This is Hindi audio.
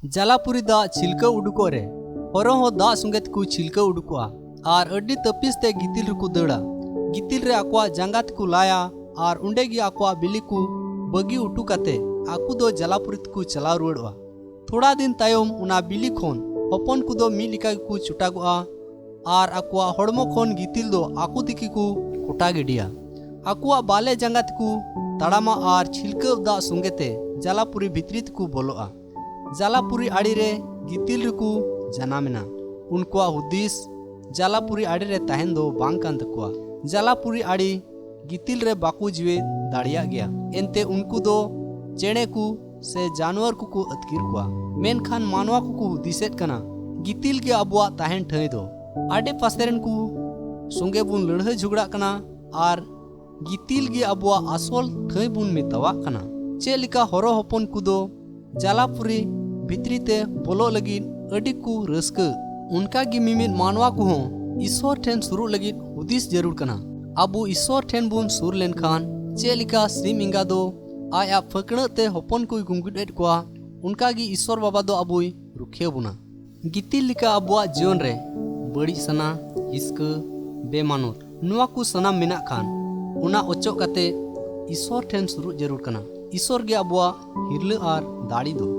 ᱡᱟᱞᱟᱯᱩᱨᱤ ᱫᱟᱜ ᱪᱷᱤᱞᱠᱟᱹᱣ ᱩᱰᱩᱠᱚᱜ ᱨᱮ ᱦᱚᱨᱚ ᱦᱚᱸ ᱫᱟᱜ ᱥᱚᱸᱜᱮ ᱛᱮᱠᱚ ᱪᱷᱤᱞᱠᱟᱹᱣ ᱩᱰᱩᱠᱚᱜᱼᱟ ᱟᱨ ᱟᱹᱰᱤ ᱛᱟᱹᱯᱤᱥ ᱛᱮ ᱜᱤᱛᱤᱞ ᱨᱮᱠᱚ ᱫᱟᱹᱲᱟ। ᱜᱤᱛᱤᱞ ᱨᱮ ᱟᱠᱚᱣᱟᱜ ᱡᱟᱸᱜᱟ ᱛᱮᱠᱚ ᱞᱟᱭᱟ ᱟᱨ ᱚᱸᱰᱮ ᱜᱮ ᱟᱠᱚᱣᱟᱜ ᱵᱤᱞᱤ ᱠᱚ ᱵᱟᱹᱜᱤ ᱩᱴᱩ ᱠᱟᱛᱮ ᱟᱠᱚ ᱫᱚ ᱡᱟᱞᱟᱯᱩᱨᱤ ᱛᱮᱠᱚ ᱪᱟᱞᱟᱣ ᱨᱩᱣᱟᱹᱲᱚᱜᱼᱟ। ᱛᱷᱚᱲᱟ ᱫᱤᱱ ᱛᱟᱭᱚᱢ ᱚᱱᱟ ᱵᱤᱞᱤ ᱠᱷᱚᱱ ᱦᱚᱯᱚᱱ ᱠᱚᱫᱚ ᱢᱤᱫ ᱞᱮᱠᱟ ᱜᱮᱠᱚ ᱪᱚᱴᱟᱜᱚᱜᱼᱟ ᱟᱨ ᱟᱠᱚᱣᱟᱜ ᱦᱚᱲᱢᱚ ᱠᱷᱚᱱ ᱜᱤᱛᱤᱞ ᱫᱚ ᱟᱠᱚ ᱛᱮᱜᱮ ᱠᱚ ᱠᱚᱴᱟ ᱜᱤᱰᱤᱭᱟ। ᱟᱠᱚᱣᱟᱜ ᱵᱟᱞᱮ ᱡᱟᱸᱜᱟ ᱛᱮᱠᱚ ᱛᱟᱲᱟᱢᱟ ᱟᱨ ᱪᱷᱤᱞᱠᱟᱹᱣ ᱫᱟᱜ ᱥᱚᱸᱜᱮ ᱛᱮ ᱡᱟᱞᱟᱯᱩᱨᱤ ᱵᱷᱤᱛᱨᱤ ᱛᱮᱠᱚ ᱵᱚᱞᱚᱜᱼᱟ। ᱡᱟᱞᱟᱯᱩᱨᱤ ᱟᱲᱮ ᱨᱮ ᱜᱤᱛᱤᱞ ᱨᱮᱠᱚ ᱡᱟᱱᱟᱢᱮᱱᱟ। उनकुआ हुदिस जालापुरी आड़े रे तहन दो बांग कान तकुआ। जालापुरी आड़ी गितिल रे बाकू जीवे दाड़िया गया एनते उनको दो चेणे को से जानवर को अतकिर कुआ मेनखान मानवा को हुदिसेत कना गितिल के अबुआ तहन ठई दो आडे पासेरन को संगे बुन लड़ह झगड़ा कना आर गितिल के अबुआ आसल ठई बुन मेतावा कना चेलिका हरो हपन को दो जालापुरी भितरी ते बोलो लगी अडी को रस्क उनका गी मिमित मानवा को ईश्वर ठेन सुरु लगी हुदिस जरूर कना। अबु ईश्वर ठेन बुन सुर लेनखान चेलिका सिम इंगा दो आया फकड़ते हपन को गुंगुडेट कोआ उनका गी ईश्वर बाबा दो अबुई रुखे बुना। गितिल लिका अबुआ जीवन रे बड़ी सना हिस्क बेमानुर नुआ को सना मिना खान उना ओचो कते ईश्वर ठेन सुरु जरूर कना। ईश्वर गे अबुआ हिरले आर दाड़ी दो